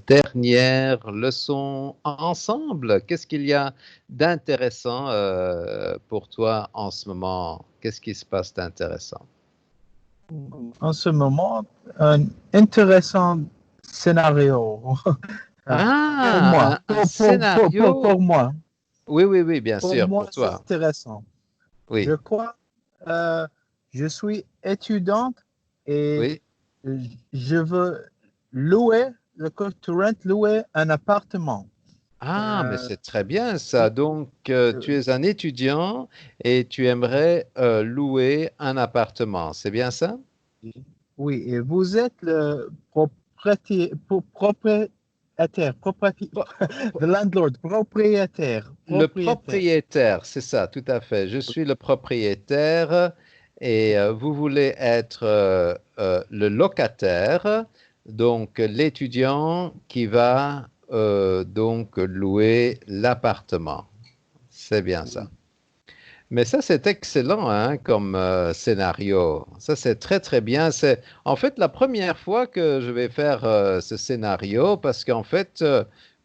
dernière leçon ensemble. Qu'est-ce qu'il y a d'intéressant pour toi en ce moment? Qu'est-ce qui se passe d'intéressant? En ce moment, un intéressant scénario pour moi. Ah, un scénario. Pour moi. Oui, oui, oui, bien Pour sûr, moi, pour c'est toi. intéressant. Je Oui, crois, je suis étudiante et oui. je veux louer un appartement. Ah, mais Euh, c'est très bien ça. Donc, tu euh, es un étudiant et tu aimerais louer un appartement. C'est bien ça? oui, et vous êtes le propriétaire, Pro- the landlord, Le propriétaire. propriétaire, c'est ça, tout à fait. Je suis le propriétaire et vous voulez être le locataire, donc l'étudiant qui va donc louer l'appartement. C'est bien ça. Mais ça, c'est excellent hein, comme scénario. Ça, c'est très, très bien. C'est en fait la première fois que je vais faire ce scénario parce qu'en fait,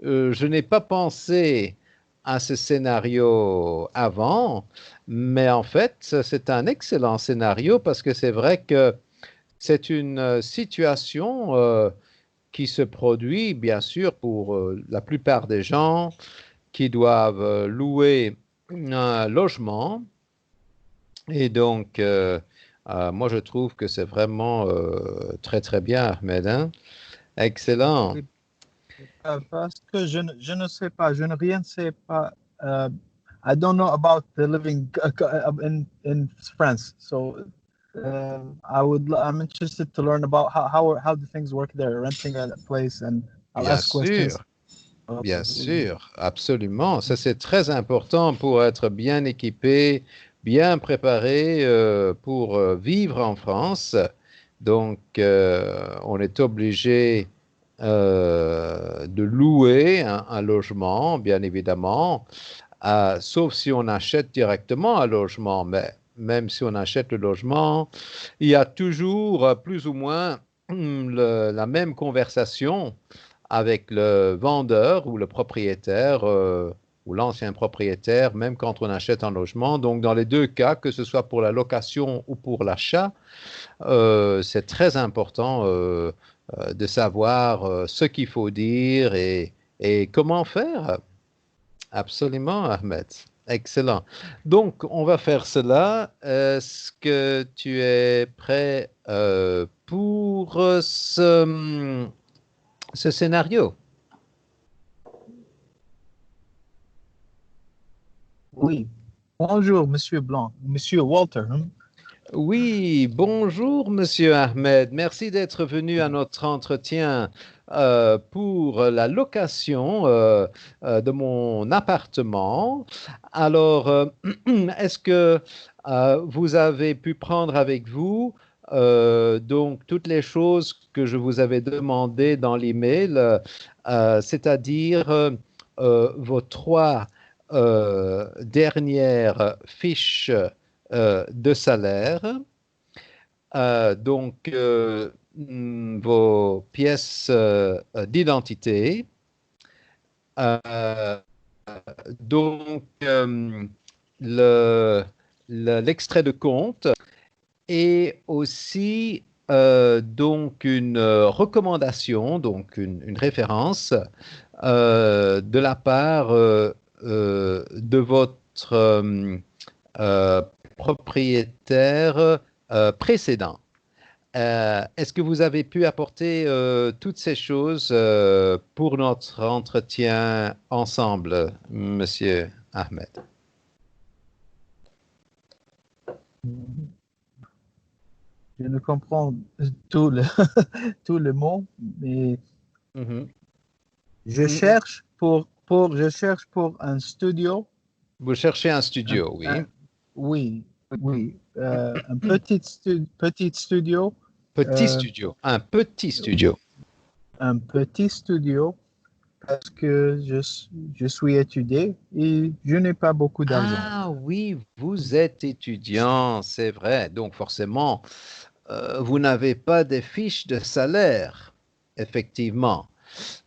je n'ai pas pensé à ce scénario avant, mais en fait, c'est un excellent scénario parce que c'est vrai que c'est une situation qui se produit, bien sûr, pour la plupart des gens qui doivent louer un logement et donc, moi, je trouve que c'est vraiment très, très bien, Ahmed, hein. Excellent. Oui, parce que je ne sais pas, je ne rien sais pas. euh, I don't know about the living in France, so I'm interested to learn about how the things work there, renting a place, and I'll Bien ask questions. sûr, bien sûr, absolument. Ça, c'est très important pour être bien équipé, bien préparé pour vivre en France. Donc, on est obligé de louer un logement, bien évidemment. Sauf si on achète directement un logement. Mais même si on achète le logement, il y a toujours plus ou moins la même conversation avec le vendeur ou le propriétaire ou l'ancien propriétaire, même quand on achète un logement. Donc, dans les deux cas, que ce soit pour la location ou pour l'achat, c'est très important de savoir ce qu'il faut dire et comment faire. Absolument, Ahmed. Excellent. Donc, on va faire cela. Est-ce que tu es prêt pour ce scénario? Oui. Bonjour, Monsieur Blanc, Monsieur Walter. Hein? Oui, bonjour, Monsieur Ahmed. Merci d'être venu à notre entretien pour la location de mon appartement. Alors, est-ce que vous avez pu prendre avec vous donc toutes les choses que je vous avais demandées dans l'email, c'est-à-dire vos trois dernières fiches de salaire, vos pièces d'identité, euh, donc le, l'extrait de compte et aussi donc une recommandation, donc une référence de la part de votre euh, propriétaire précédent. Est-ce que vous avez pu apporter toutes ces choses pour notre entretien ensemble, Monsieur Ahmed? Je ne comprends tout le mot, mais Mhm. je Mm. je cherche pour un studio. Vous cherchez un Un- studio, oui. un- oui, oui, un petit studio, Petit euh, studio, un petit studio. un petit studio parce que je suis étudié et je n'ai pas beaucoup d'argent. Ah oui, vous êtes étudiant, c'est vrai. Donc forcément, vous n'avez pas des fiches de salaire, effectivement.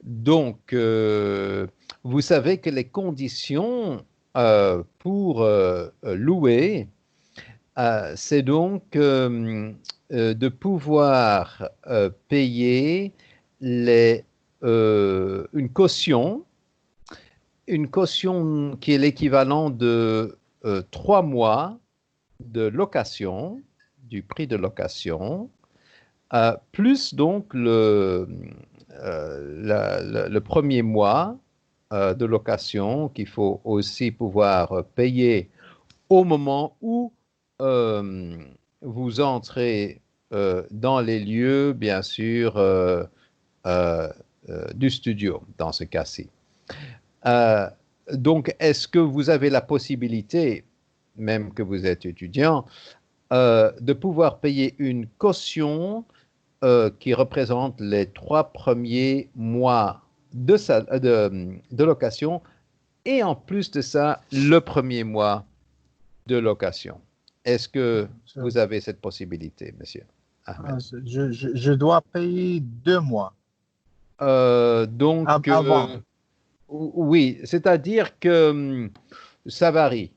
Donc, vous savez que les conditions pour louer, c'est donc de pouvoir payer une caution qui est l'équivalent de 3 mois de location, du prix de location, plus donc le premier mois de location qu'il faut aussi pouvoir payer au moment où vous entrez dans les lieux, bien sûr, du studio, dans ce cas-ci. Donc, est-ce que vous avez la possibilité, même que vous êtes étudiant, de pouvoir payer une caution qui représente les 3 premiers mois de location et en plus de ça, le premier mois de location? Est-ce que vous avez cette possibilité, monsieur Ahmed? Je dois payer 2 mois Donc, avant. oui, c'est-à-dire que ça varie.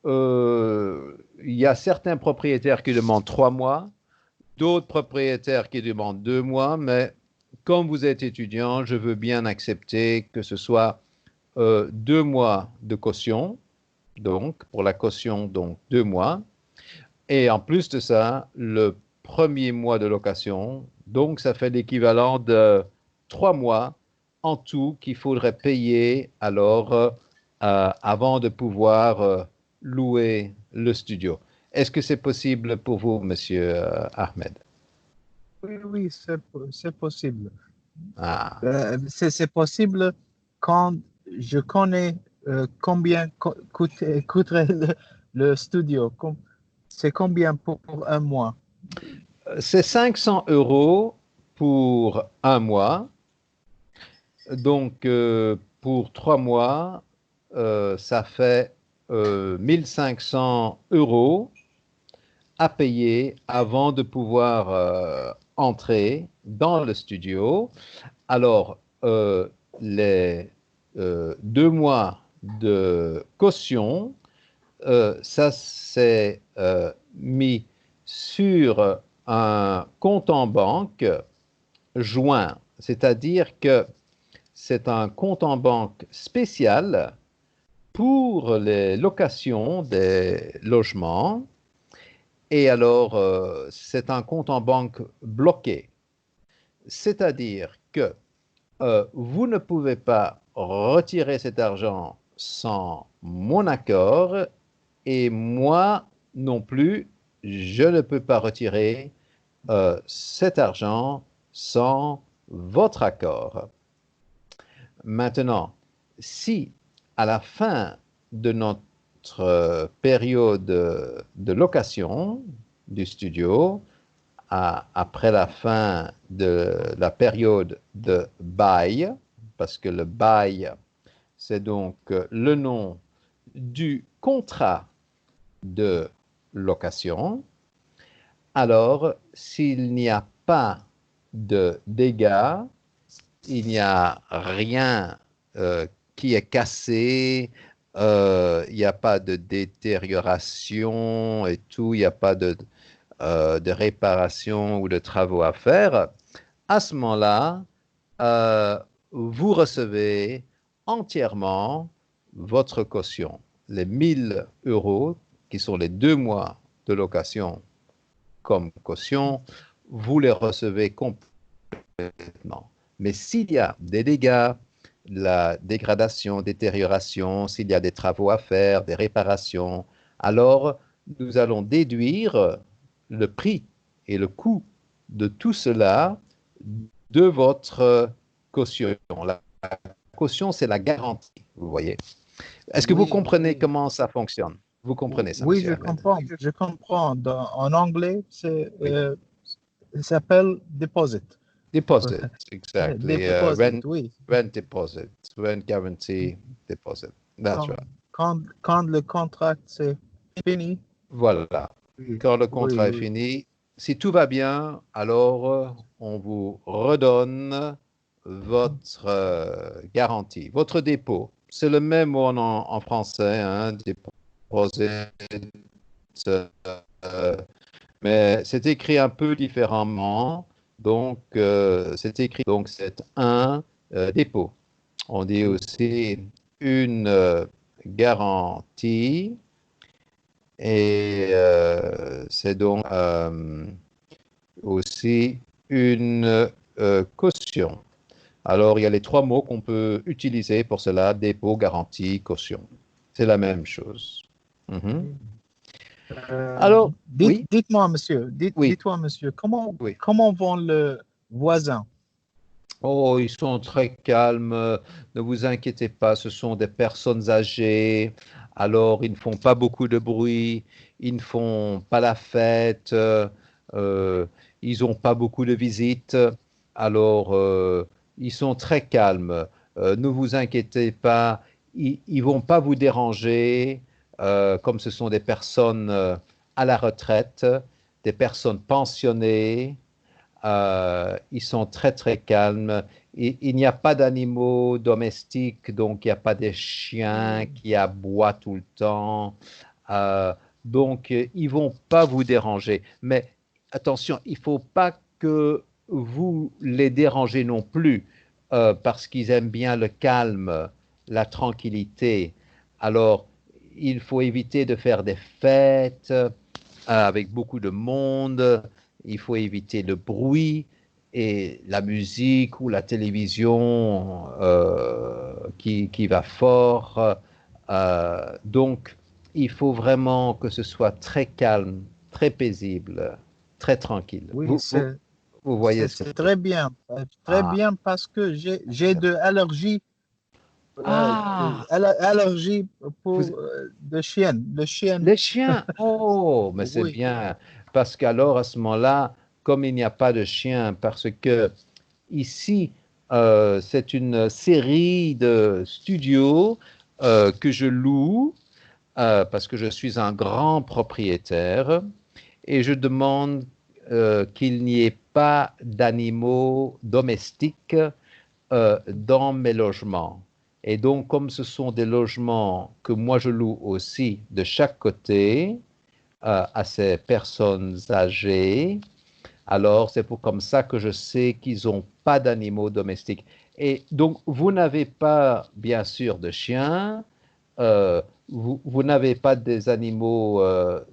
Il y a certains propriétaires qui demandent 3 mois, d'autres propriétaires qui demandent 2 mois, mais comme vous êtes étudiant, je veux bien accepter que ce soit 2 mois de caution, donc pour la caution, donc 2 mois, et en plus de ça, le premier mois de location, donc ça fait l'équivalent de 3 mois en tout qu'il faudrait payer alors avant de pouvoir louer le studio. Est-ce que c'est possible pour vous, monsieur Ahmed? Oui, c'est possible. Ah. C'est possible quand je connais combien coûterait le studio. C'est combien pour un mois? C'est 500 € pour un mois. Donc, pour 3 mois, ça fait 1500 € à payer avant de pouvoir entrer dans le studio. Alors, les 2 mois de caution, ça c'est mis sur un compte en banque joint, c'est-à-dire que c'est un compte en banque spécial pour les locations des logements. Et alors, c'est un compte en banque bloqué. C'est-à-dire que vous ne pouvez pas retirer cet argent sans mon accord et moi non plus, je ne peux pas retirer cet argent sans votre accord. Maintenant, si à la fin de notre période de location du studio, après la fin de la période de bail, parce que le bail, c'est donc le nom du contrat de location, alors s'il n'y a pas de dégâts, il n'y a rien qui est cassé, il n'y a pas de détérioration et tout, il n'y a pas de réparation ou de travaux à faire, à ce moment-là, vous recevez entièrement votre caution. Les 1000 € qui sont les 2 mois de location comme caution, vous les recevez complètement. Mais s'il y a des dégâts, la dégradation, détérioration, s'il y a des travaux à faire, des réparations, alors nous allons déduire le prix et le coût de tout cela de votre caution. La caution, c'est la garantie, vous voyez. Est-ce que vous comprenez comment ça fonctionne? Vous comprenez ça, Oui, monsieur Ahmed? je comprends. En anglais, Oui. ça s'appelle deposit. Deposit, exactly. Deposit, oui. Rent deposit, rent guarantee deposit. That's right. Quand le contrat c'est fini. Voilà. Oui, Quand le oui, contrat est oui. fini, si tout va bien, alors on vous redonne votre garantie, votre dépôt. C'est le même mot en français, hein, deposit, euh, mais c'est écrit un peu différemment. Donc, c'est un dépôt. On dit aussi une garantie et c'est donc aussi une caution. Alors, il y a les trois mots qu'on peut utiliser pour cela, dépôt, garantie, caution. C'est la même chose. Mhm. Alors, oui, Dites-moi, monsieur, oui, dites-moi, monsieur, oui. comment vont le voisin? Oh, ils sont très calmes, ne vous inquiétez pas, ce sont des personnes âgées, alors ils ne font pas beaucoup de bruit, ils ne font pas la fête, euh, ils n'ont pas beaucoup de visites, alors ils sont très calmes. Ne vous inquiétez pas, ils ne vont pas vous déranger, comme ce sont des personnes à la retraite, des personnes pensionnées. Ils sont très très calmes. Il n'y a pas d'animaux domestiques, donc il n'y a pas des chiens qui aboient tout le temps. Donc ils vont pas vous déranger. Mais attention, il faut pas que vous les dérangez non plus, parce qu'ils aiment bien le calme, la tranquillité. Alors, il faut éviter de faire des fêtes avec beaucoup de monde, il faut éviter le bruit et la musique ou la télévision qui va fort. Donc, il faut vraiment que ce soit très calme, très paisible, très tranquille. Oui, Vous voyez ce que c'est très bien. Très Ah, bien parce que j'ai de allergies, ah allergies vous, pour de chienne. Le chien, les chiens, oh, mais c'est oui. bien, parce qu'alors à ce moment-là, comme il n'y a pas de chiens, parce que ici, c'est une série de studios que je loue parce que je suis un grand propriétaire et je demande qu'il n'y ait pas d'animaux domestiques dans mes logements. Et donc, comme ce sont des logements que moi je loue aussi de chaque côté à ces personnes âgées, alors c'est pour comme ça que je sais qu'ils n'ont pas d'animaux domestiques. Et donc, vous n'avez pas, bien sûr, de chiens, vous n'avez pas des animaux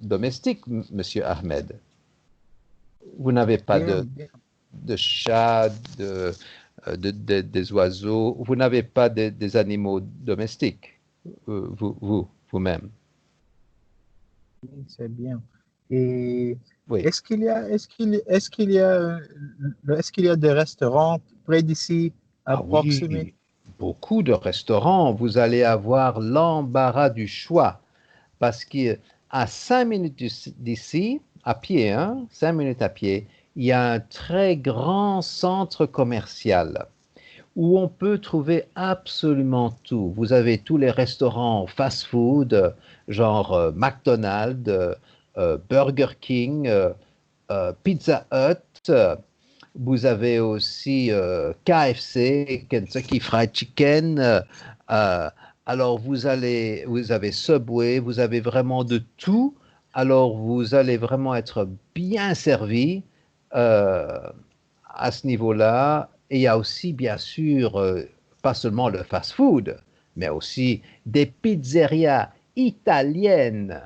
domestiques, Monsieur Ahmed. Vous n'avez pas Bien, bien. de chats, des oiseaux, vous n'avez pas des animaux domestiques, vous-même. Oui, c'est bien. Et Oui. est-ce qu'il y a des restaurants près d'ici, à Ah proximité? oui, beaucoup de restaurants, vous allez avoir l'embarras du choix parce qu'à 5 minutes d'ici, à pied, hein, 5 minutes à pied, il y a un très grand centre commercial où on peut trouver absolument tout. Vous avez tous les restaurants fast-food, genre McDonald's, Burger King, Pizza Hut. Vous avez aussi KFC, Kentucky Fried Chicken. Euh, alors vous avez Subway, vous avez vraiment de tout. Alors vous allez vraiment être bien servi euh, à ce niveau-là. Et il y a aussi, bien sûr, pas seulement le fast-food, mais aussi des pizzerias italiennes.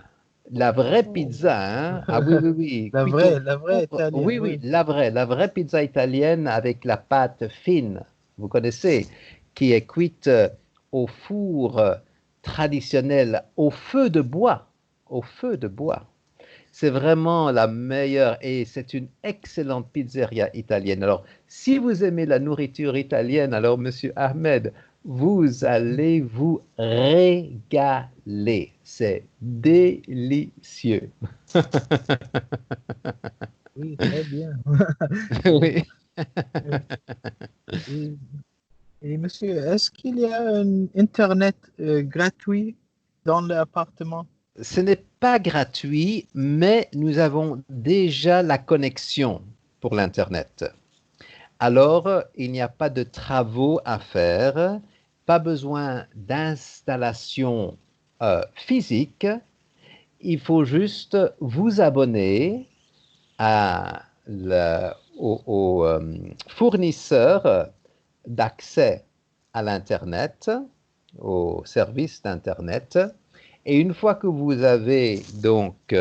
La vraie pizza, hein? Ah oui, oui, oui. Cuite au La vraie four. italienne, Oui, oui, oui. la vraie pizza italienne avec la pâte fine, vous connaissez, qui est cuite au four traditionnel, au feu de bois, au feu de bois. C'est vraiment la meilleure et c'est une excellente pizzeria italienne. Alors, si vous aimez la nourriture italienne, alors, Monsieur Ahmed, vous allez vous régaler. C'est délicieux. Oui, très bien. Oui. Et, et monsieur, est-ce qu'il y a un Internet gratuit dans l'appartement? Ce n'est pas gratuit, mais nous avons déjà la connexion pour l'Internet. alors il n'y a pas de travaux à faire, pas besoin d'installation physique. Il faut juste vous abonner au fournisseur d'accès à l'Internet, au service d'Internet. Et une fois que vous avez donc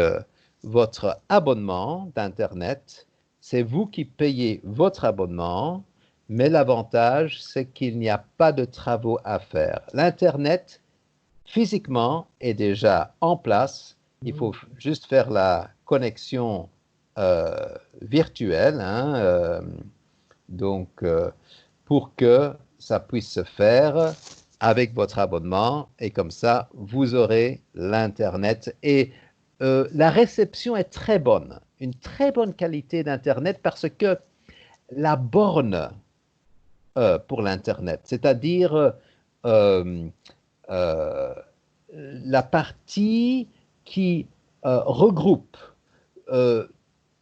votre abonnement d'Internet, c'est vous qui payez votre abonnement, mais l'avantage, c'est qu'il n'y a pas de travaux à faire. L'Internet, physiquement, est déjà en place. Il faut juste faire la connexion virtuelle, hein, donc pour que ça puisse se faire avec votre abonnement et comme ça, vous aurez l'Internet et la réception est très bonne, une très bonne qualité d'Internet parce que la borne pour l'Internet, c'est-à-dire euh, la partie qui regroupe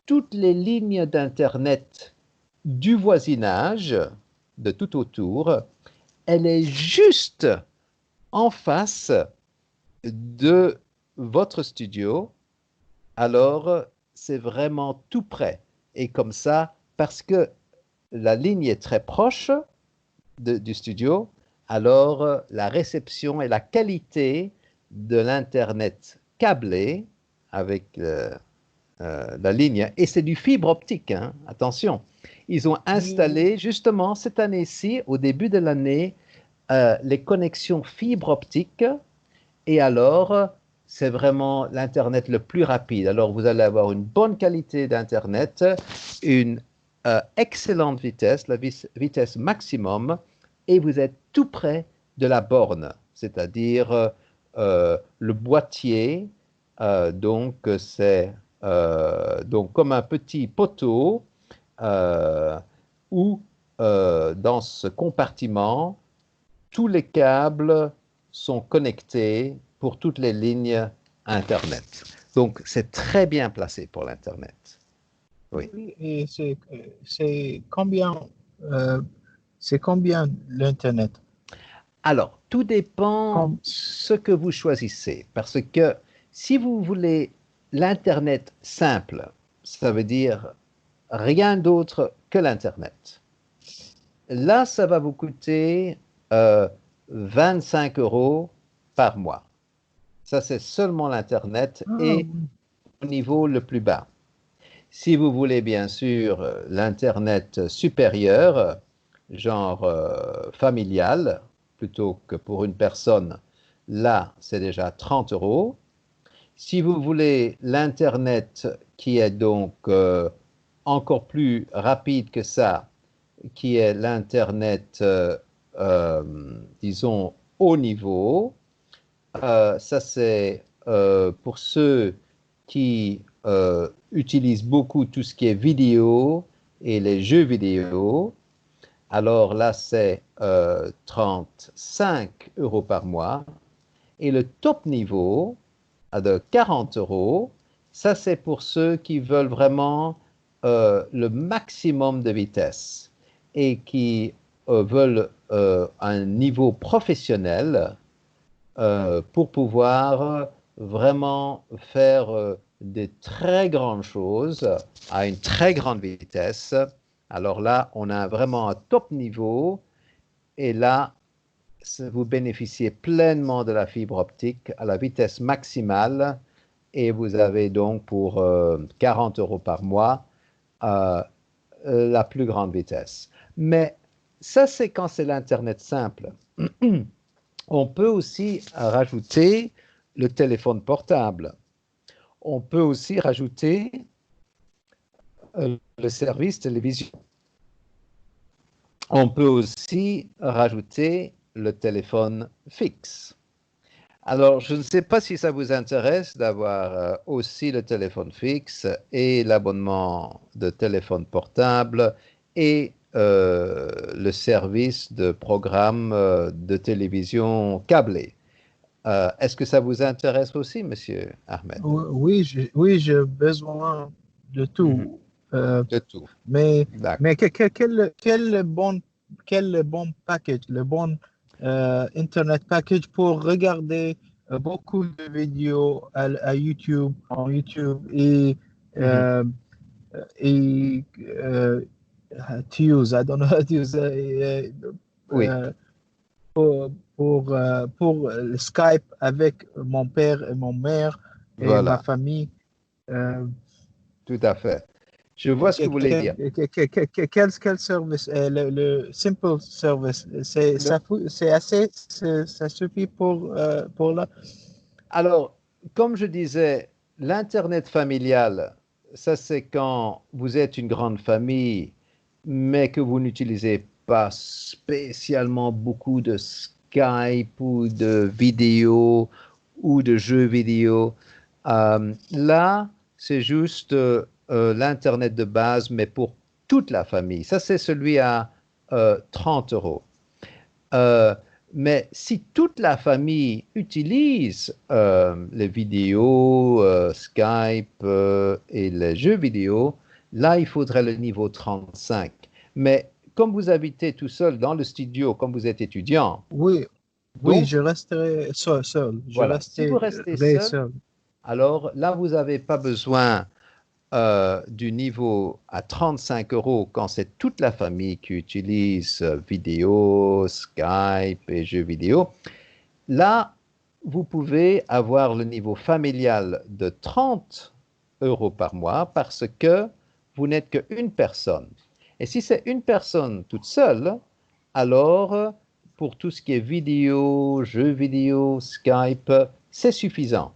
toutes les lignes d'Internet du voisinage, de tout autour, elle est juste en face de votre studio. Alors, c'est vraiment tout près. Et comme ça, parce que la ligne est très proche du studio, alors la réception et la qualité de l'Internet câblé avec la ligne, et c'est du fibre optique, hein, attention. Ils ont installé justement cette année-ci, au début de l'année, les connexions fibre optique, et alors c'est vraiment l'Internet le plus rapide. Alors vous allez avoir une bonne qualité d'Internet, une excellente vitesse, la vitesse maximum, et vous êtes tout près de la borne, c'est-à-dire le boîtier, donc c'est donc comme un petit poteau où dans ce compartiment, tous les câbles sont connectés pour toutes les lignes Internet. Donc, c'est très bien placé pour l'Internet. Oui. Et c'est combien l'Internet? Alors, tout dépend ce que vous choisissez. Parce que si vous voulez l'Internet simple, ça veut dire rien d'autre que l'Internet. Là, ça va vous coûter 25 € par mois. Ça, c'est seulement l'Internet et au niveau le plus bas. Si vous voulez, bien sûr, l'Internet supérieur, genre familial, plutôt que pour une personne, là, c'est déjà 30 €. Si vous voulez l'Internet qui est donc encore plus rapide que ça, qui est l'Internet, disons, haut niveau, ça c'est pour ceux qui utilisent beaucoup tout ce qui est vidéo et les jeux vidéo. Alors là, c'est 35 € par mois. Et le top niveau de 40 €, ça c'est pour ceux qui veulent vraiment le maximum de vitesse et qui veulent un niveau professionnel pour pouvoir vraiment faire des très grandes choses à une très grande vitesse. Alors là, on a vraiment un top niveau et là, vous bénéficiez pleinement de la fibre optique à la vitesse maximale et vous avez donc pour 40 € par mois la plus grande vitesse. Mais ça, c'est quand c'est l'Internet simple. On peut aussi rajouter le téléphone portable. On peut aussi rajouter le service télévision. On peut aussi rajouter le téléphone fixe. Alors, je ne sais pas si ça vous intéresse d'avoir aussi le téléphone fixe et l'abonnement de téléphone portable et le service de programme de télévision câblé. Est-ce que ça vous intéresse aussi, Monsieur Ahmed? Oui, j'ai besoin de tout. de tout. Mais, D'accord. mais quel bon package, le bon Internet package pour regarder beaucoup de vidéos à YouTube, en YouTube Mhm. et to use, I don't know how to use Oui, pour le Skype avec mon père et mon mère et ma voilà, famille. Euh, tout à fait. Je vois ce que vous voulez dire. quel service, le simple service, c'est assez, ça suffit pour là. Alors, comme je disais, l'Internet familial, ça c'est quand vous êtes une grande famille, mais que vous n'utilisez pas spécialement beaucoup de Skype ou de vidéos ou de jeux vidéo. Là, c'est juste l'Internet de base, mais pour toute la famille. Ça, c'est celui à 30 euros. Euh, mais si toute la famille utilise les vidéos, Skype et les jeux vidéo, là, il faudrait le niveau 35. Mais comme vous habitez tout seul dans le studio, comme vous êtes étudiant, Oui, oui, donc je resterai seul. Je voilà, si vous restez resterai seul, seul. alors là, vous n'avez pas besoin du niveau à 35 euros quand c'est toute la famille qui utilise vidéo, Skype et jeux vidéo. Là, vous pouvez avoir le niveau familial de 30 euros par mois parce que vous n'êtes qu'une personne. Et si c'est une personne toute seule, alors pour tout ce qui est vidéo, jeux vidéo, Skype, c'est suffisant.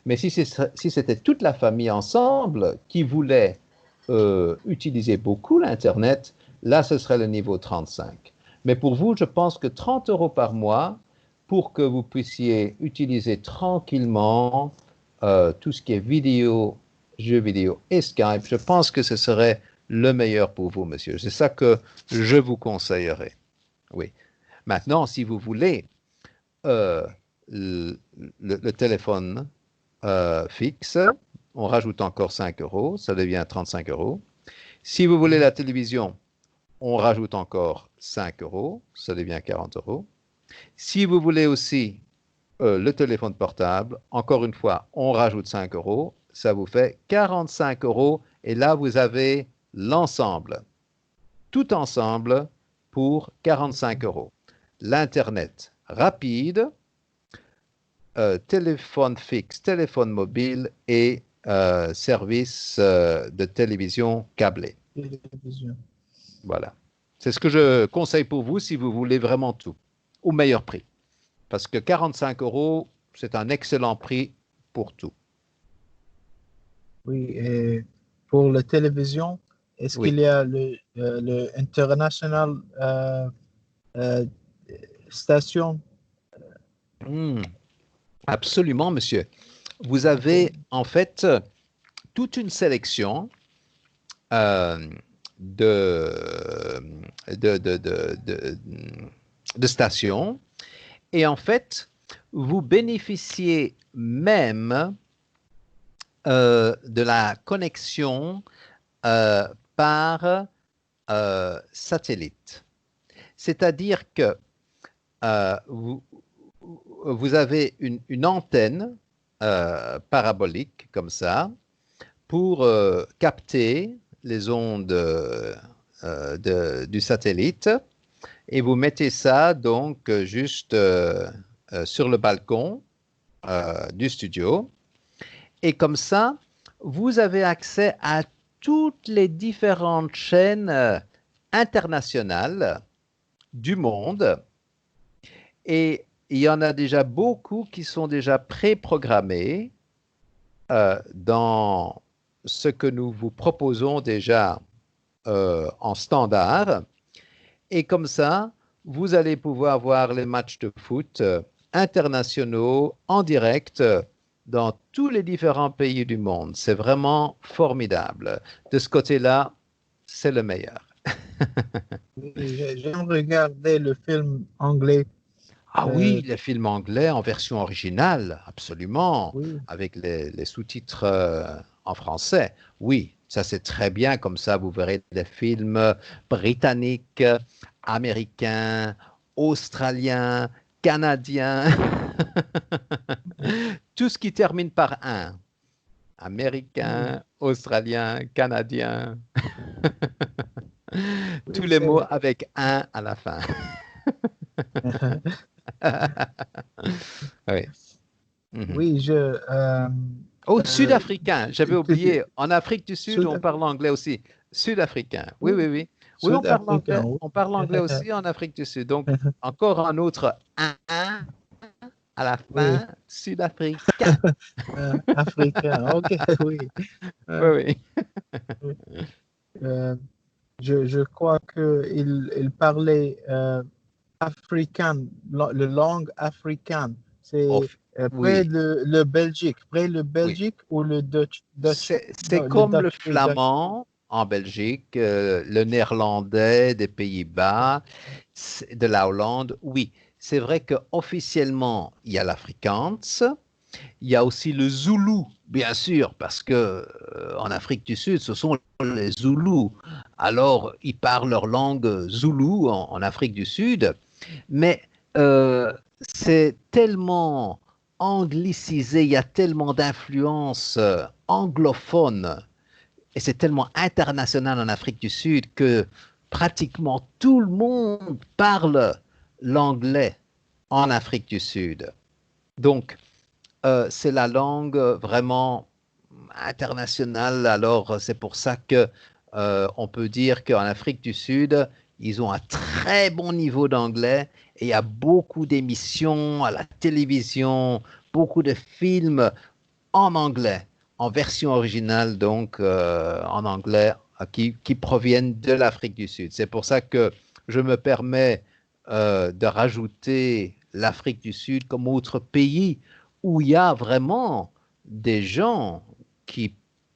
Mais si c'était toute la famille ensemble qui voulait utiliser beaucoup l'Internet, là, ce serait le niveau 35. Mais pour vous, je pense que 30 euros par mois, pour que vous puissiez utiliser tranquillement tout ce qui est vidéo, jeux vidéo et Skype, je pense que ce serait le meilleur pour vous, monsieur. C'est ça que je vous conseillerais. Oui. Maintenant, si vous voulez euh, le téléphone fixe, on rajoute encore 5 euros, ça devient 35 euros. Si vous voulez la télévision, on rajoute encore 5 euros, ça devient 40 euros. Si vous voulez aussi le téléphone portable, encore une fois, on rajoute 5 euros, ça vous fait 45 euros et là, vous avez l'ensemble, tout ensemble pour 45 euros. L'Internet rapide, téléphone fixe, téléphone mobile et service de télévision câblée. Télévision. Voilà. C'est ce que je conseille pour vous si vous voulez vraiment tout, au meilleur prix. Parce que 45 euros, c'est un excellent prix pour tout. Oui, et pour la télévision, est-ce Oui, qu'il y a le international euh, station? hmm, absolument, monsieur. Vous Ok. avez en fait toute une sélection euh, de, de, de stations. Et en fait, vous bénéficiez même de la connexion euh, par satellite. C'est-à-dire que vous, vous avez une antenne parabolique comme ça pour capter les ondes du satellite et vous mettez ça donc juste sur le balcon du studio. Et comme ça, vous avez accès à toutes les différentes chaînes internationales du monde. Et il y en a déjà beaucoup qui sont déjà préprogrammées dans ce que nous vous proposons déjà en standard. Et comme ça, vous allez pouvoir voir les matchs de foot internationaux en direct dans tous les différents pays du monde. C'est vraiment formidable. De ce côté-là, c'est le meilleur. Oui, j'aime regarder le film anglais. Ah Euh, oui, les films anglais en version originale, absolument, oui, avec les sous-titres en français. Oui, Ça, c'est très bien. Comme ça, vous verrez des films britanniques, américains, australiens, canadiens. Tout ce qui termine par un. Américain, australien, canadien. Tous Oui, les mots avec un à la fin. Oui. Mhm. oui, Oh, euh, sud-africain, j'avais oublié. En Afrique du Sud, on Sud- parle anglais aussi. Sud-africain. Oui, oui, oui, oui. Oui, Sud-Africain, oui. on parle anglais aussi en Afrique du Sud. Donc, encore un autre un à la Oui, fin, sud-africain. africain, ok, oui. Oui, Euh, oui. oui. Euh, je crois qu'il parlait africain, le langue africaine. C'est Of- près oui, de le Belgique, près le oui. Belgique ou le Dutch, C'est non, le comme le Dutch, le Dutch. flamand en Belgique, le néerlandais des Pays-Bas, de la Hollande. Oui, c'est vrai qu'officiellement, il y a l'Afrikaans. Il y a aussi le Zoulou, bien sûr, parce que en Afrique du Sud, ce sont les Zoulous. Alors, ils parlent leur langue Zoulou en Afrique du Sud, mais euh, c'est tellement anglicisé, il y a tellement d'influences anglophones, et c'est tellement international en Afrique du Sud que pratiquement tout le monde parle l'anglais en Afrique du Sud. Donc, c'est la langue vraiment internationale. Alors, c'est pour ça que on peut dire qu'en Afrique du Sud, ils ont un très bon niveau d'anglais et il y a beaucoup d'émissions à la télévision, beaucoup de films en anglais, en version originale, donc en anglais, qui proviennent de l'Afrique du Sud. C'est pour ça que je me permets de rajouter l'Afrique du Sud comme autre pays où il y a vraiment des gens qui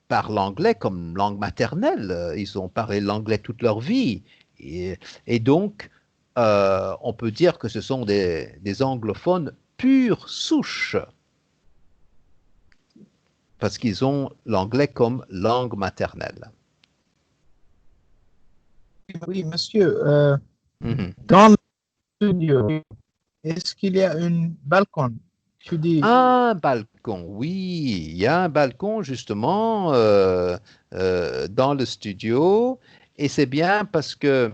parlent anglais comme langue maternelle. Ils ont parlé l'anglais toute leur vie. Et donc, on peut dire que ce sont des anglophones pure souche parce qu'ils ont l'anglais comme langue maternelle. Oui, monsieur, Mhm. dans le studio, est-ce qu'il y a un balcon? Tu dis, Un balcon, oui, il y a un balcon justement dans le studio et c'est bien parce que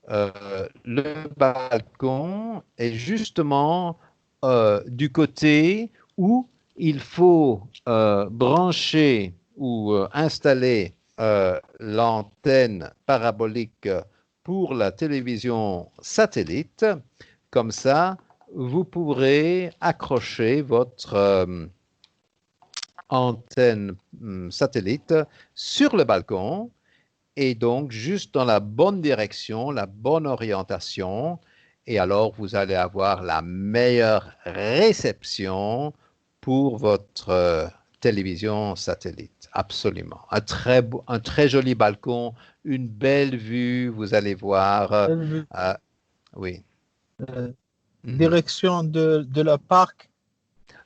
le balcon est justement du côté où il faut brancher ou installer l'antenne parabolique pour la télévision satellite. Comme ça, vous pourrez accrocher votre antenne satellite sur le balcon et donc juste dans la bonne direction, la bonne orientation. Et alors, vous allez avoir la meilleure réception pour votre télévision satellite. Absolument. Un très joli balcon, une belle vue, vous allez voir. Euh, oui. euh, Mhm. direction de la parc.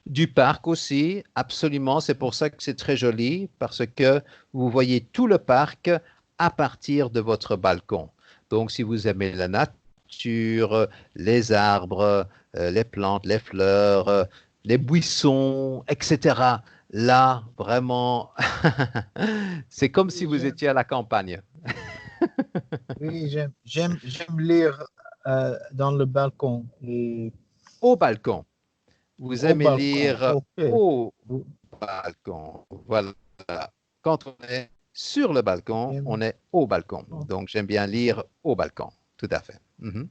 Du parc aussi, absolument. C'est pour ça que c'est très joli, parce que vous voyez tout le parc à partir de votre balcon. Donc, si vous aimez la nature, les arbres, les plantes, les fleurs, les buissons, etc., là, vraiment, c'est comme si Oui, vous étiez à la campagne. oui, j'aime lire dans le balcon et Au balcon. Vous au aimez balcon. lire Ok. au balcon. Voilà. Quand on est sur le balcon, on J'aime est au balcon. Donc, j'aime bien lire au balcon. Tout à fait. Mhm.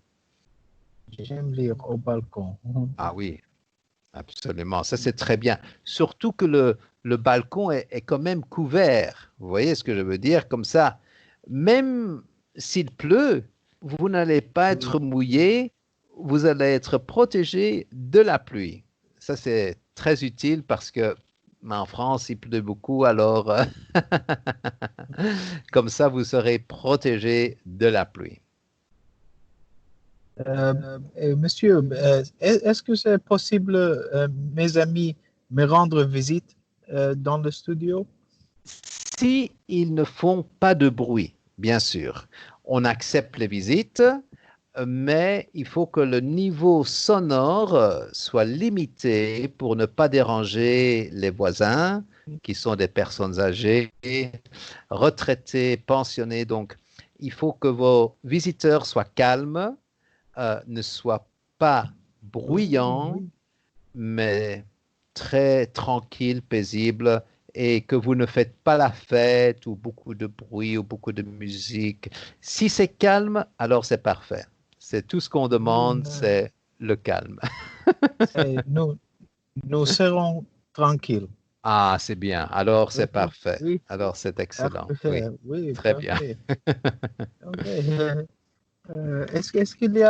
j'aime lire au balcon. Ah oui, absolument. Ça, c'est très bien. Surtout que le balcon est quand même couvert. Vous voyez ce que je veux dire? Comme ça, même s'il pleut, vous n'allez pas Oui. être mouillé, vous allez être protégé de la pluie. Ça, c'est très utile parce que en France, il pleut beaucoup, alors comme ça, vous serez protégé de la pluie. Monsieur, est-ce que c'est possible, mes amis, me rendre visite dans le studio? si ils ne font pas de bruit, bien sûr. On accepte les visites, mais il faut que le niveau sonore soit limité pour ne pas déranger les voisins, qui sont des personnes âgées, retraités, pensionnés. Donc, il faut que vos visiteurs soient calmes, ne soient pas bruyants, Oui. mais très tranquilles, paisibles, et que vous ne faites pas la fête ou beaucoup de bruit ou beaucoup de musique. Si c'est calme, alors c'est parfait. C'est tout ce qu'on Oui, demande, c'est le calme. nous, nous serons tranquilles. Ah, c'est bien. Alors c'est Ok. parfait. Oui, Alors c'est excellent. parfait. Oui, Oui, très bien. parfait. Ok. Est-ce qu'il y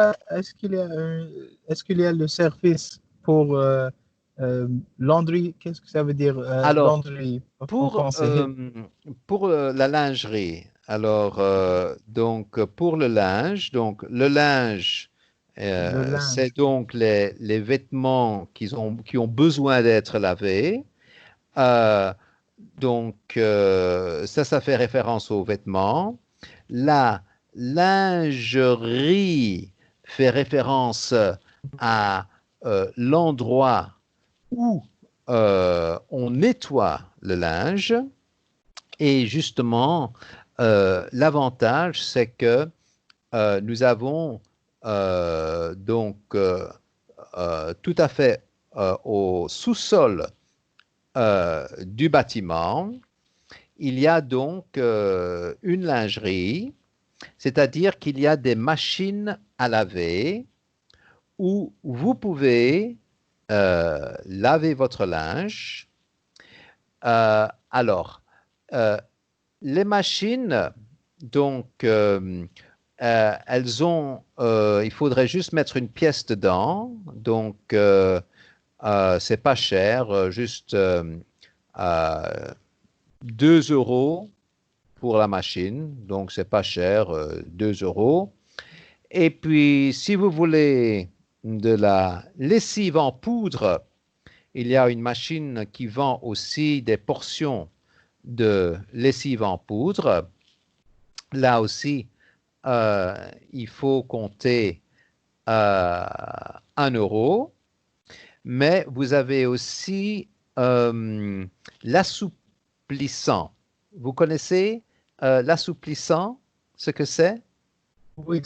a le service pour laundry? Qu'est-ce que ça veut dire Alors, laundry en pour, français? euh, pour la lingerie, alors, donc, pour le linge, donc, le linge, Le linge. c'est donc les vêtements qui ont besoin d'être lavés. Euh, donc, ça fait référence aux vêtements. La lingerie fait référence à l'endroit où on nettoie le linge. Et justement, l'avantage, c'est que nous avons tout à fait au sous-sol du bâtiment, il y a donc une lingerie, c'est-à-dire qu'il y a des machines à laver où vous pouvez laver votre linge. Alors, euh, les machines, donc, il faudrait juste mettre une pièce dedans. Donc, c'est pas cher, juste euh, 2 euros pour la machine. Donc, c'est pas cher, 2 euros. Et puis, si vous voulez de la lessive en poudre, il y a une machine qui vend aussi des portions de lessive en poudre. Là aussi, euh, il faut compter 1 euro, mais vous avez aussi euh, l'assouplissant. Vous connaissez l'assouplissant, ce que c'est? Oui,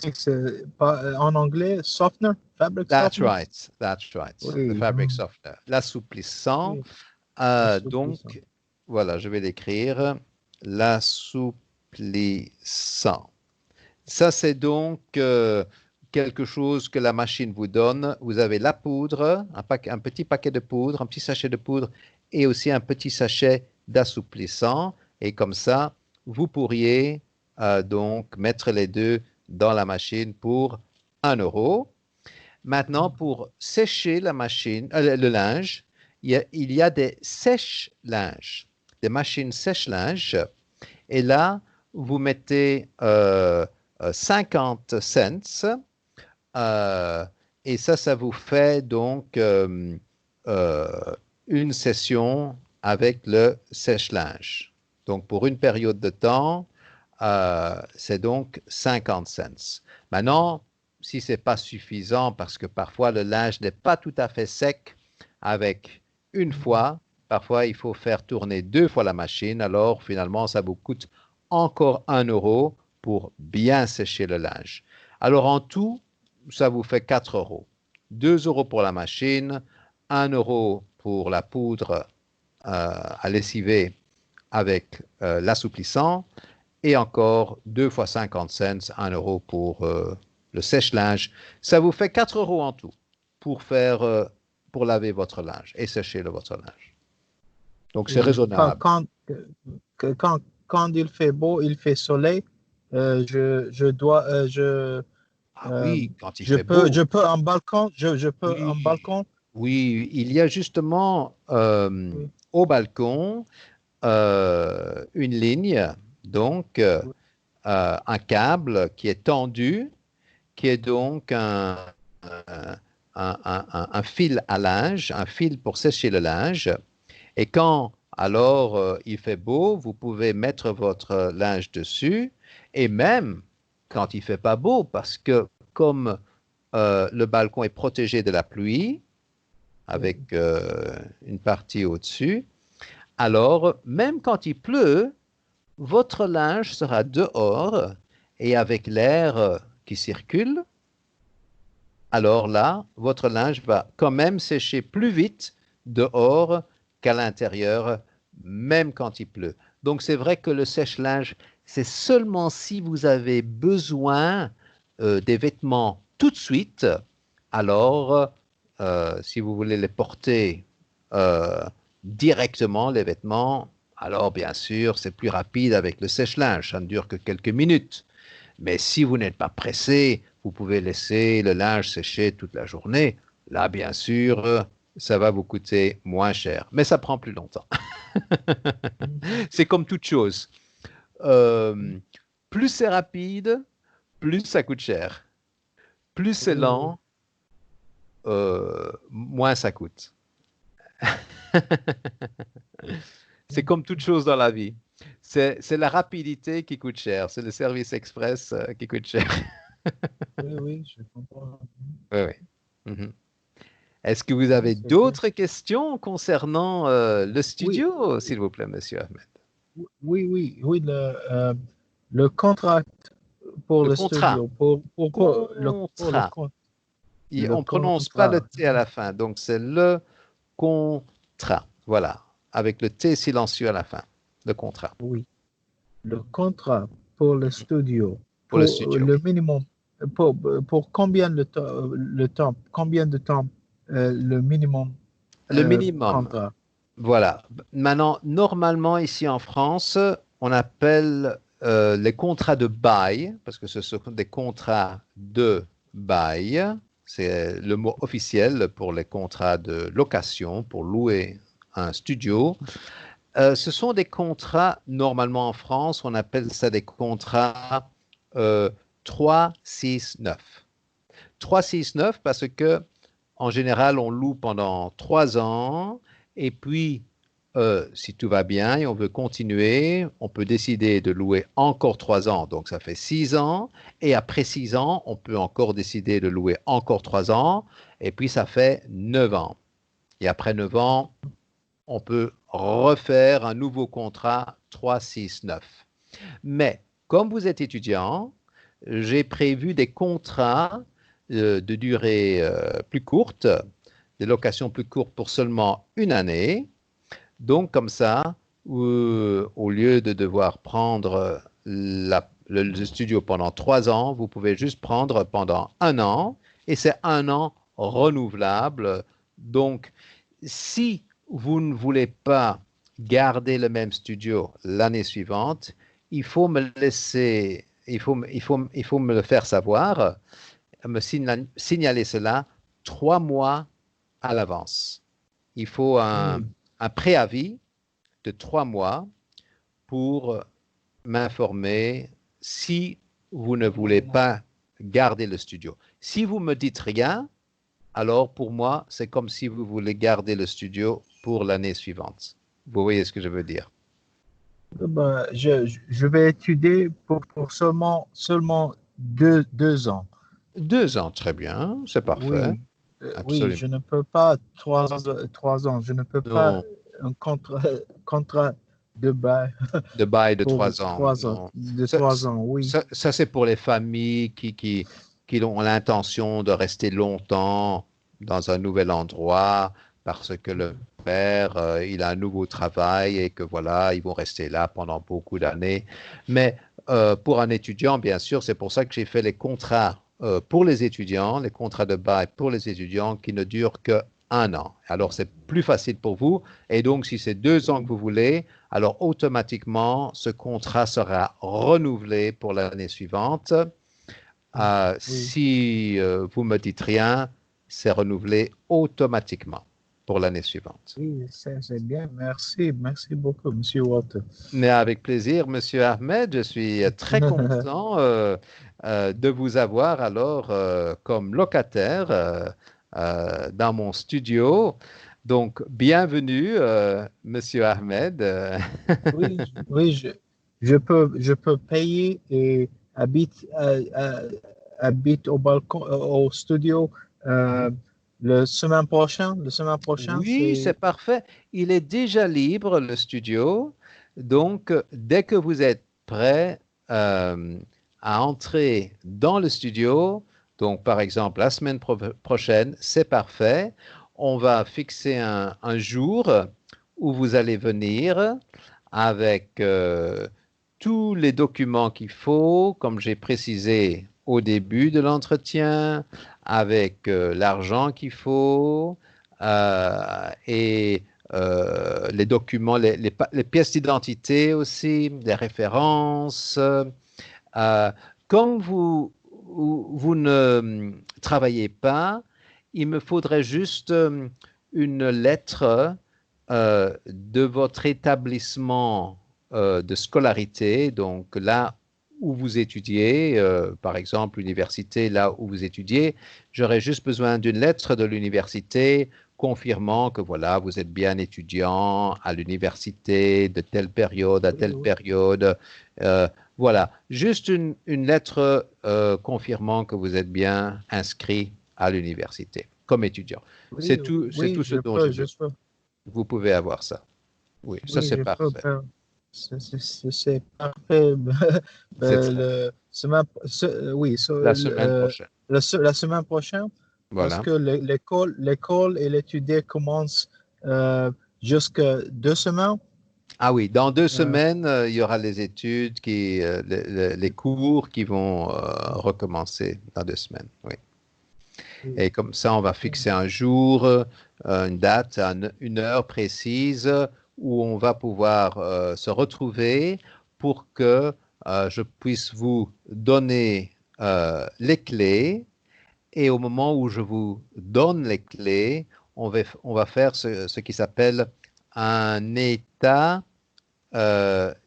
en anglais, softener, fabric That's softener. right, that's right, the Oui, fabric softener. L'assouplissant, oui, assouplissant. donc, voilà, je vais l'écrire, l'assouplissant. Ça, c'est donc quelque chose que la machine vous donne. Vous avez la poudre, un petit paquet de poudre, un petit sachet de poudre et aussi un petit sachet d'assouplissant. Et comme ça, vous pourriez donc mettre les deux dans la machine pour 1 euro. Maintenant, pour sécher le linge, il y a des sèche-linges, des machines sèche-linge. Et là, vous mettez 50 cents. euh, et ça vous fait donc euh, une session avec le sèche-linge. Donc, pour une période de temps, c'est donc 50 cents. Maintenant, si ce n'est pas suffisant, parce que parfois le linge n'est pas tout à fait sec avec une fois, parfois il faut faire tourner 2 fois la machine, alors finalement ça vous coûte encore 1 euro pour bien sécher le linge. Alors en tout, ça vous fait 4 euros. 2 euros pour la machine, 1 euro pour la poudre à lessiver avec l'assouplissant et encore 2 fois 50 cents, 1 euro pour le sèche-linge. Ça vous fait 4 euros en tout pour pour laver votre linge et sécher votre linge. Donc c'est Oui, raisonnable. quand, quand il fait beau, il fait soleil, je dois, Ah oui, quand il fait je beau. peux un balcon, je peux un Oui, balcon. oui, il y a justement Oui, au balcon une ligne, donc oui, un câble qui est tendu, qui est donc un fil à linge, un fil pour sécher le linge. Et quand alors il fait beau, vous pouvez mettre votre linge dessus, et même quand il fait pas beau, parce que comme le balcon est protégé de la pluie, avec une partie au-dessus, alors même quand il pleut, votre linge sera dehors et avec l'air qui circule, alors là, votre linge va quand même sécher plus vite dehors qu'à l'intérieur, même quand il pleut. Donc c'est vrai que le sèche-linge, c'est seulement si vous avez besoin des vêtements tout de suite, alors si vous voulez les porter euh, directement, les vêtements, alors bien sûr, c'est plus rapide avec le sèche-linge, ça ne dure que quelques minutes. Mais si vous n'êtes pas pressé, vous pouvez laisser le linge sécher toute la journée. Là, bien sûr, ça va vous coûter moins cher, mais ça prend plus longtemps. C'est comme toute chose. Euh, plus c'est rapide, plus ça coûte cher. Plus c'est Oui, oui. lent, moins ça coûte. C'est comme toute chose dans la vie. C'est la rapidité qui coûte cher. C'est le service express qui coûte cher. Oui, oui, je comprends. Oui, oui. Mhm. Est-ce que vous Oui, avez c'est bien. d'autres questions concernant le Oui, studio, s'il vous plaît, monsieur Ahmed? oui, oui, oui, le contrat pour Le le contrat. studio, pour Contrat. le On ne prononce pas le contrat, T à la fin, donc c'est le contrat. Voilà, avec le T silencieux à la fin. Le contrat oui, le contrat pour le studio, pour le pour studio. le minimum, pour combien combien de temps le minimum Le minimum. contrat? Voilà. Maintenant, normalement, ici en France, on appelle les contrats de bail, parce que ce sont des contrats de bail. C'est le mot officiel pour les contrats de location, pour louer un studio. Ce sont des contrats, normalement en France, on appelle ça des contrats euh, 3-6-9. 3-6-9 parce que en général, on loue pendant 3 ans et puis, si tout va bien et on veut continuer, on peut décider de louer encore 3 ans, donc ça fait 6 ans. Et après 6 ans, on peut encore décider de louer encore 3 ans et puis ça fait 9 ans. Et après 9 ans, on peut refaire un nouveau contrat 3-6-9. Mais comme vous êtes étudiant, j'ai prévu des contrats de durée plus courte, des locations plus courtes pour seulement une année. Donc comme ça, au lieu de devoir prendre le studio pendant 3 ans, vous pouvez juste prendre pendant un an et c'est un an renouvelable. Donc si vous ne voulez pas garder le même studio l'année suivante, il faut me laisser, il faut me le faire savoir, me signaler cela 3 mois à l'avance. Il faut Oui, un préavis de 3 mois pour m'informer si vous ne voulez pas garder le studio. Si vous me dites rien, alors pour moi, c'est comme si vous voulez garder le studio pour l'année suivante. Vous voyez ce que je veux dire? ben, je vais étudier pour seulement deux ans. 2 ans, très bien, c'est parfait, Oui, oui, absolument. je ne peux pas 3 ans, je ne peux pas Non, un contrat de bail de bail de pour 3 ans, 3 ans, non. de Ça, 3 ans, oui. ça, c'est pour les familles qui ont l'intention de rester longtemps dans un nouvel endroit parce que le père, il a un nouveau travail et que voilà, ils vont rester là pendant beaucoup d'années. Mais pour un étudiant, bien sûr, c'est pour ça que j'ai fait les contrats pour les étudiants, les contrats de bail pour les étudiants qui ne durent que un an. Alors, c'est plus facile pour vous. Et donc, si c'est 2 ans que Oui, vous voulez, alors automatiquement, ce contrat sera renouvelé pour l'année suivante. oui, Si vous me dites rien, c'est renouvelé automatiquement pour l'année suivante. oui, c'est bien. Merci, merci beaucoup, Monsieur Walter. Mais avec plaisir, Monsieur Ahmed, je suis très content de vous avoir alors comme locataire dans mon studio. Donc, bienvenue, Monsieur Ahmed. Oui, oui, je peux payer et habite au balcon, au studio euh, le semaine prochain, Oui, c'est c'est parfait. Il est déjà libre, le studio. Donc, dès que vous êtes prêt euh, à entrer dans le studio, donc par exemple la semaine prochaine, c'est parfait. On va fixer un jour où vous allez venir avec tous les documents qu'il faut, comme j'ai précisé au début de l'entretien, avec l'argent qu'il faut et les documents, les pièces d'identité aussi, les références. Euh, Comme vous ne travaillez pas, il me faudrait juste une lettre de votre établissement de scolarité, donc là où vous étudiez, par exemple l'université là où vous étudiez, j'aurais juste besoin d'une lettre de l'université confirmant que voilà, vous êtes bien étudiant à l'université de telle période à oui, telle oui, période. Euh, voilà, juste une lettre confirmant que vous êtes bien inscrit à l'université comme étudiant. oui, C'est oui, tout ce dont j'ai je besoin. peux, Vous pouvez avoir ça. Oui, ça oui, c'est je peux parfait. faire. C'est parfait. C'est très bien. Oui, La semaine prochaine. la semaine prochaine, parce Voilà. que l'école et l'étudier commencent jusque 2 semaines. Ah oui, dans deux Euh, semaines, il y aura les études les cours qui vont recommencer dans 2 semaines. Oui. Et comme ça, on va fixer un jour, une date, une heure précise où on va pouvoir se retrouver pour que je puisse vous donner les clés. Et au moment où je vous donne les clés, on va faire ce qui s'appelle un état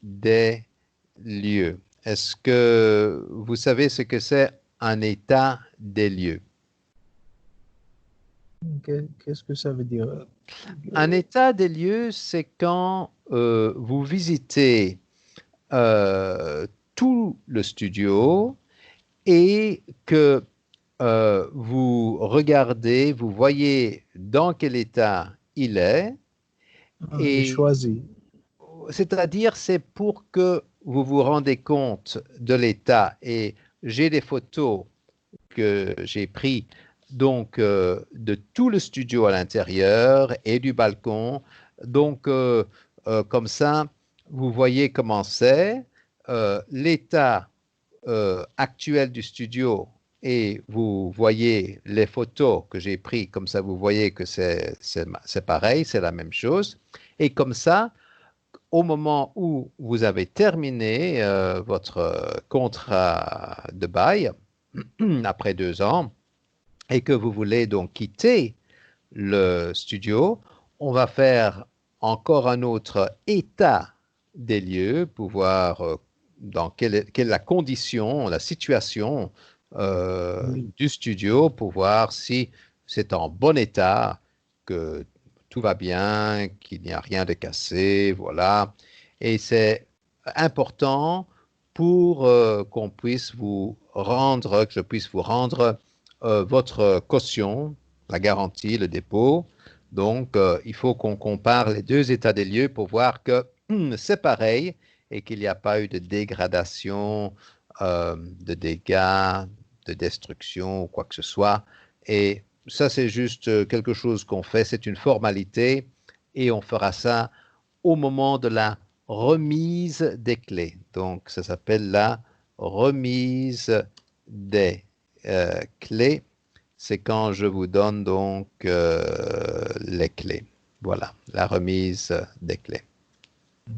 des lieux. Est-ce que vous savez ce que c'est un état des lieux? Qu'est-ce que ça veut dire? Un état des lieux, c'est quand vous visitez euh, tout le studio et que vous regardez, vous voyez dans quel état il est, Et et choisi. c'est-à-dire c'est pour que vous vous rendez compte de l'état. Et j'ai des photos que j'ai prises donc de tout le studio à l'intérieur et du balcon. Donc comme ça, vous voyez comment c'est l'état actuel du studio et vous voyez les photos que j'ai prises, comme ça vous voyez que c'est pareil, c'est la même chose. Et comme ça, au moment où vous avez terminé votre contrat de bail, après 2 ans, et que vous voulez donc quitter le studio, on va faire encore un autre état des lieux pour voir dans quelle est la condition, la situation Oui. du studio pour voir si c'est en bon état, que tout va bien, qu'il n'y a rien de cassé, voilà. Et c'est important pour qu'on puisse vous rendre, que je puisse vous rendre votre caution, la garantie, le dépôt. Donc, il faut qu'on compare les deux états des lieux pour voir que c'est pareil et qu'il n'y a pas eu de dégradation, de dégâts, de destruction ou quoi que ce soit. Et ça, c'est juste quelque chose qu'on fait, c'est une formalité et on fera ça au moment de la remise des clés. Donc, ça s'appelle la remise des clés. C'est quand je vous donne donc les clés. Voilà, la remise des clés. Oui.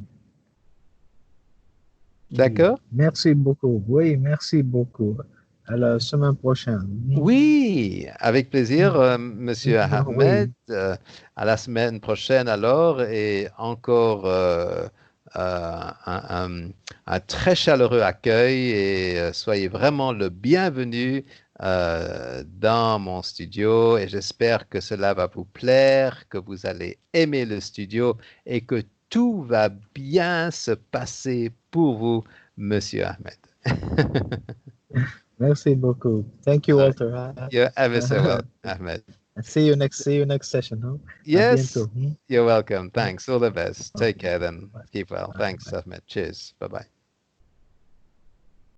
D'accord? Merci beaucoup. Oui, merci beaucoup. À la semaine prochaine. Oui, avec plaisir, Monsieur Ahmed. Oui, À la semaine prochaine alors et encore un très chaleureux accueil et soyez vraiment le bienvenu dans mon studio et j'espère que cela va vous plaire, que vous allez aimer le studio et que tout va bien se passer pour vous, Monsieur Ahmed. Merci beaucoup. Thank you, Walter. You're ever so well, Ahmed. See you next session. Huh? À Yes, bientôt. you're welcome. Thanks. All the best. Take care then. Keep well. Thanks, Ahmed. Cheers. Bye-bye.